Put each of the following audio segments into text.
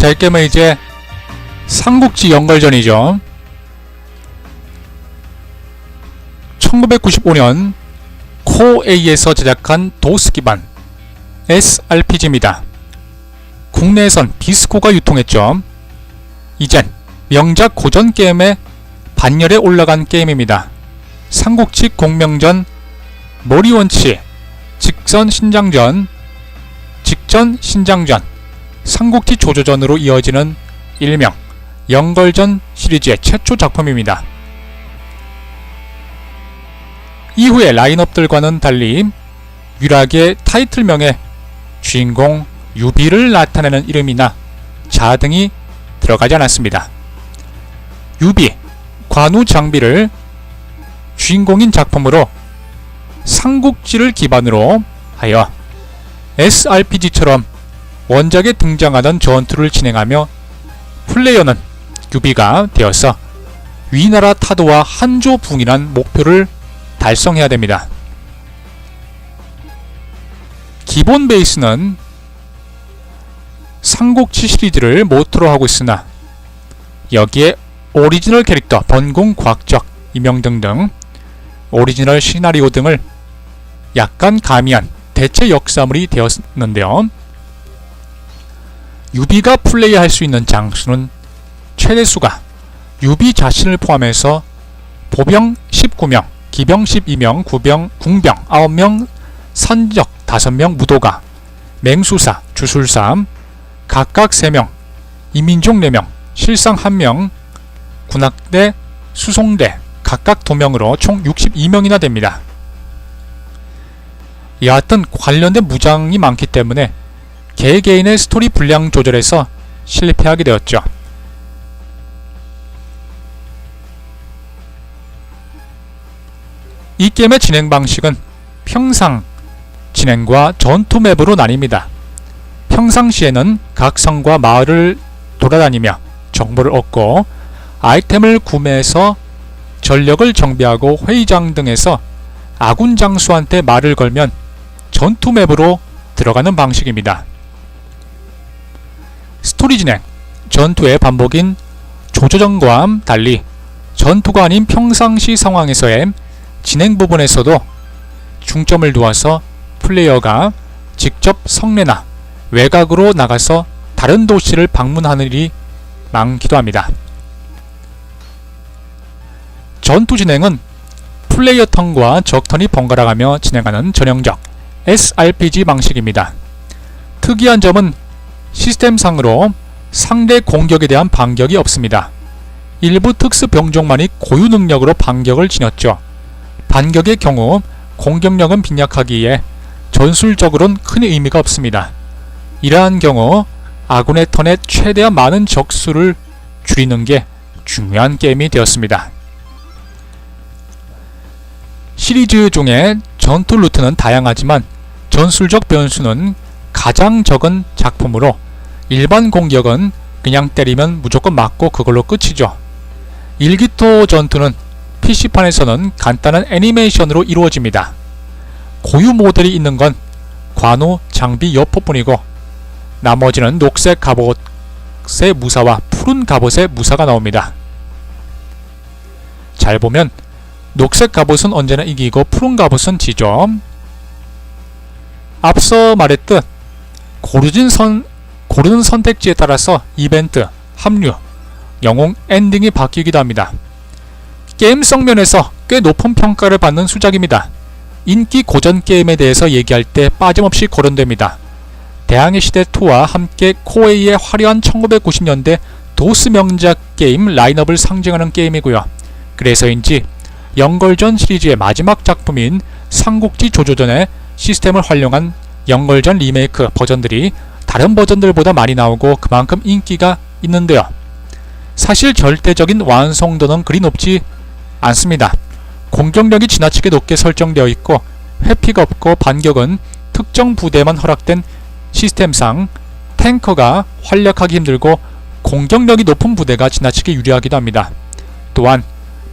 제 게임은 이제 삼국지 연걸전이죠. 1995년 코에이에서 제작한 도스 기반 SRPG입니다. 국내에선 비스코가 유통했죠. 이젠 명작 고전 게임의 반열에 올라간 게임입니다. 삼국지 공명전, 모리원치, 직전 신장전, 삼국지 조조전으로 이어지는 일명 연걸전 시리즈의 최초 작품입니다. 이후의 라인업들과는 달리 유락의 타이틀명에 주인공 유비를 나타내는 이름이나 자 등이 들어가지 않았습니다. 유비, 관우 장비를 주인공인 작품으로 삼국지를 기반으로 하여 SRPG처럼 원작에 등장하던 전투를 진행하며 플레이어는 유비가 되어서 위나라 타도와 한조 붕이란 목표를 달성해야 됩니다. 기본 베이스는 삼국지 시리즈를 모토로 하고 있으나 여기에 오리지널 캐릭터, 번공, 과학적, 이명 등등 오리지널 시나리오 등을 약간 가미한 대체 역사물이 되었는데요. 유비가 플레이할 수 있는 장수는 최대수가 유비 자신을 포함해서 보병 19명, 기병 12명, 궁병 9명, 선적 5명, 무도가, 맹수사, 주술사 각각 3명, 이민종 4명, 실상 1명, 군악대, 수송대 각각 2명으로 총 62명이나 됩니다. 여하튼 관련된 무장이 많기 때문에 개개인의 스토리 분량 조절에서 실패하게 되었죠. 이 게임의 진행 방식은 평상 진행과 전투 맵으로 나뉩니다. 평상시에는 각 성과 마을을 돌아다니며 정보를 얻고 아이템을 구매해서 전력을 정비하고 회의장 등에서 아군 장수한테 말을 걸면 전투 맵으로 들어가는 방식입니다. 스토리 진행, 전투의 반복인 조조전과 달리 전투가 아닌 평상시 상황에서의 진행 부분에서도 중점을 두어서 플레이어가 직접 성내나 외곽으로 나가서 다른 도시를 방문하는 일이 많기도 합니다. 전투 진행은 플레이어 턴과 적 턴이 번갈아가며 진행하는 전형적 SRPG 방식입니다. 특이한 점은 시스템상으로 상대 공격에 대한 반격이 없습니다. 일부 특수 병종만이 고유 능력으로 반격을 지녔죠. 반격의 경우 공격력은 빈약하기에 전술적으로는 큰 의미가 없습니다. 이러한 경우 아군의 턴에 최대한 많은 적수를 줄이는 게 중요한 게임이 되었습니다. 시리즈 중에 전투 루트는 다양하지만 전술적 변수는 가장 적은 작품으로 일반 공격은 그냥 때리면 무조건 맞고 그걸로 끝이죠. 일기토 전투는 PC판에서는 간단한 애니메이션으로 이루어집니다. 고유 모델이 있는 건 관우, 장비, 여포뿐이고 나머지는 녹색 갑옷의 무사와 푸른 갑옷의 무사가 나옵니다. 잘 보면 녹색 갑옷은 언제나 이기고 푸른 갑옷은 지죠. 앞서 말했듯 고르는 선택지에 따라서 이벤트, 합류, 영웅, 엔딩이 바뀌기도 합니다. 게임성 면에서 꽤 높은 평가를 받는 수작입니다. 인기 고전 게임에 대해서 얘기할 때 빠짐없이 거론됩니다. 대항해 시대2와 함께 코에이의 화려한 1990년대 도스 명작 게임 라인업을 상징하는 게임이고요. 그래서인지 연걸전 시리즈의 마지막 작품인 삼국지 조조전의 시스템을 활용한 연걸전 리메이크 버전들이 다른 버전들보다 많이 나오고 그만큼 인기가 있는데요. 사실 절대적인 완성도는 그리 높지 않습니다. 공격력이 지나치게 높게 설정되어 있고 회피가 없고 반격은 특정 부대만 허락된 시스템상 탱커가 활약하기 힘들고 공격력이 높은 부대가 지나치게 유리하기도 합니다. 또한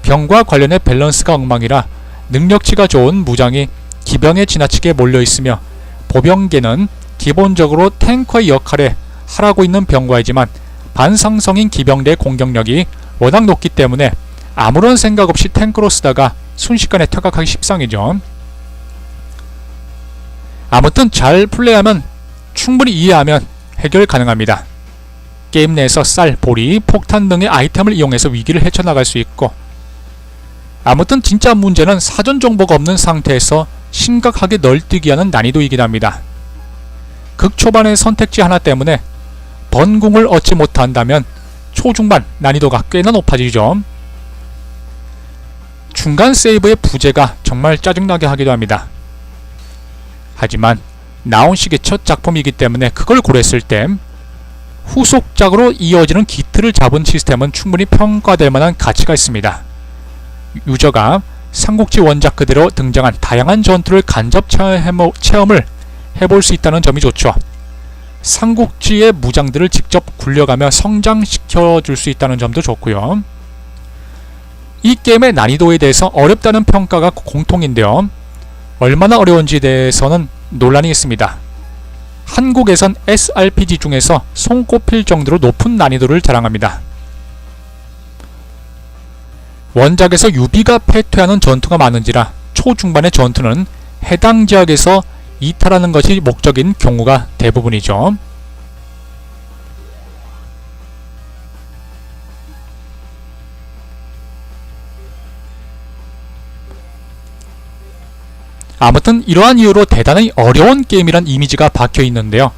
병과 관련해 밸런스가 엉망이라 능력치가 좋은 무장이 기병에 지나치게 몰려있으며 보병계는 기본적으로 탱커의 역할에 하라고 있는 병과이지만 반상성인 기병대의 공격력이 워낙 높기 때문에 아무런 생각 없이 탱크로 쓰다가 순식간에 퇴각하기 십상이죠. 아무튼 잘 플레이하면 충분히 이해하면 해결 가능합니다. 게임 내에서 쌀, 보리, 폭탄 등의 아이템을 이용해서 위기를 헤쳐나갈 수 있고, 아무튼 진짜 문제는 사전 정보가 없는 상태에서 심각하게 널뛰기 하는 난이도이긴 합니다. 극초반의 선택지 하나 때문에 번궁을 얻지 못한다면 초중반 난이도가 꽤나 높아지죠. 중간 세이브의 부재가 정말 짜증나게 하기도 합니다. 하지만 나온 시기의 첫 작품이기 때문에 그걸 고려했을 때 후속작으로 이어지는 기틀을 잡은 시스템은 충분히 평가될 만한 가치가 있습니다. 유저가 삼국지 원작 그대로 등장한 다양한 전투를 간접 체험을 해볼 수 있다는 점이 좋죠. 삼국지의 무장들을 직접 굴려가며 성장시켜 줄 수 있다는 점도 좋고요. 이 게임의 난이도에 대해서 어렵다는 평가가 공통인데요. 얼마나 어려운지에 대해서는 논란이 있습니다. 한국에선 SRPG 중에서 손꼽힐 정도로 높은 난이도를 자랑합니다. 원작에서 유비가 패퇴하는 전투가 많은지라 초중반의 전투는 해당 지역에서 이탈하는 것이 목적인 경우가 대부분이죠. 아무튼 이러한 이유로 대단히 어려운 게임이란 이미지가 박혀 있는데요.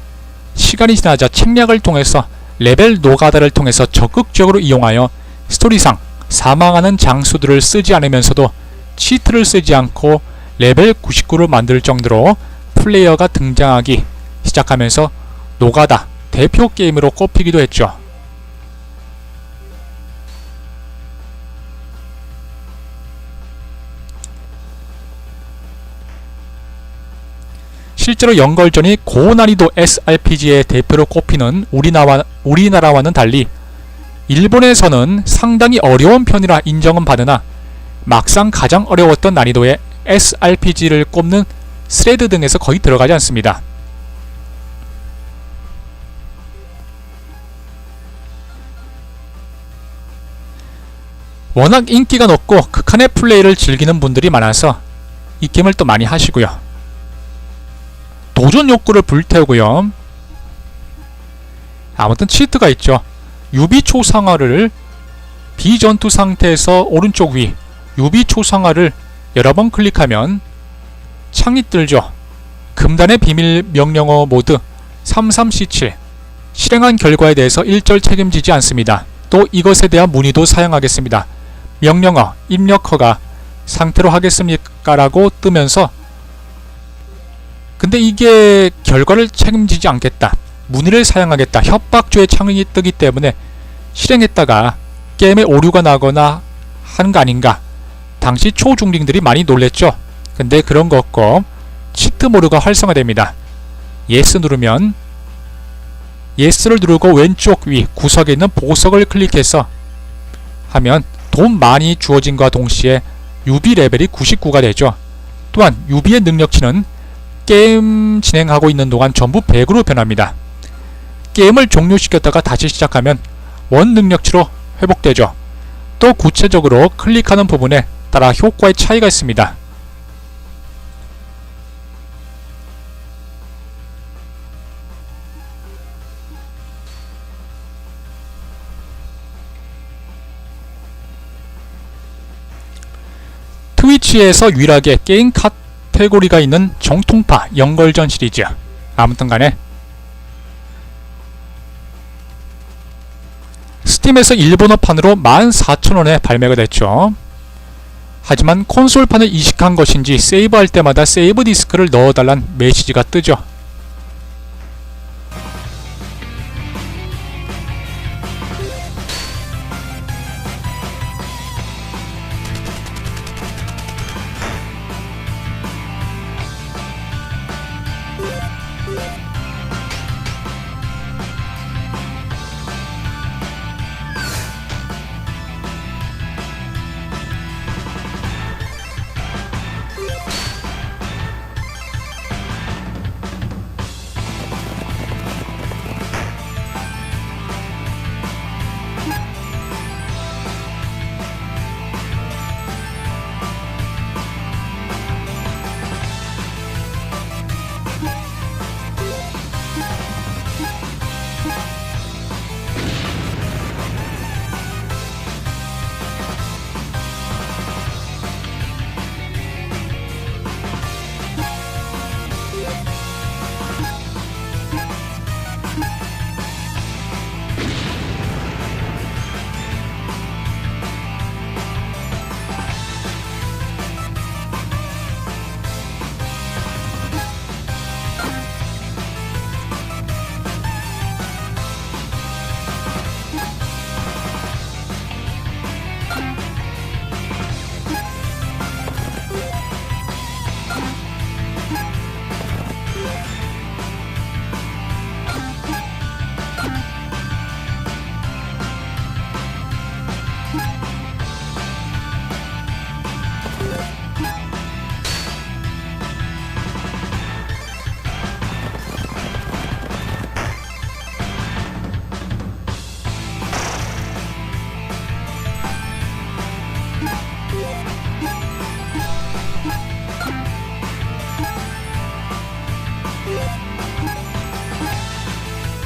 시간이 지나자 책략을 통해서 레벨 노가다를 통해서 적극적으로 이용하여 스토리상 사망하는 장수들을 쓰지 않으면서도 치트를 쓰지 않고 레벨 99를 만들 정도로 플레이어가 등장하기 시작하면서 노가다 대표 게임으로 꼽히기도 했죠. 실제로 연걸전이 고난이도 SRPG의 대표로 꼽히는 우리나라와는 달리 일본에서는 상당히 어려운 편이라 인정은 받으나 막상 가장 어려웠던 난이도의 SRPG를 꼽는 스레드 등에서 거의 들어가지 않습니다. 워낙 인기가 높고 극한의 플레이를 즐기는 분들이 많아서 이 게임을 또 많이 하시고요. 도전 욕구를 불태우고요. 아무튼 치트가 있죠. 유비 초상화를 비전투 상태에서 오른쪽 위 유비 초상화를 여러 번 클릭하면 창이 뜨죠. 금단의 비밀 명령어 모드 33C7 실행한 결과에 대해서 일절 책임지지 않습니다. 또 이것에 대한 문의도 사용하겠습니다. 명령어 입력 허가 상태로 하겠습니까? 라고 뜨면서 근데 이게 결과를 책임지지 않겠다. 문의를 사용하겠다. 협박조의 창이 뜨기 때문에 실행했다가 게임에 오류가 나거나 하는 거 아닌가. 당시 초중딩들이 많이 놀랬죠. 근데 그런 거 없고 치트 모드가 활성화됩니다. 예스 누르면 예스를 누르고 왼쪽 위 구석에 있는 보석을 클릭해서 하면 돈 많이 주어진과 동시에 유비 레벨이 99가 되죠. 또한 유비의 능력치는 게임 진행하고 있는 동안 전부 100으로 변합니다. 게임을 종료시켰다가 다시 시작하면 원 능력치로 회복되죠. 또 구체적으로 클릭하는 부분에 따라 효과의 차이가 있습니다. 트위치에서 유일하게 게임 카테고리가 있는 정통파 연걸전 시리즈. 아무튼 간에 스팀에서 일본어판으로 14,000원에 발매가 됐죠. 하지만 콘솔판을 이식한 것인지 세이브할 때마다 세이브 디스크를 넣어달란 메시지가 뜨죠.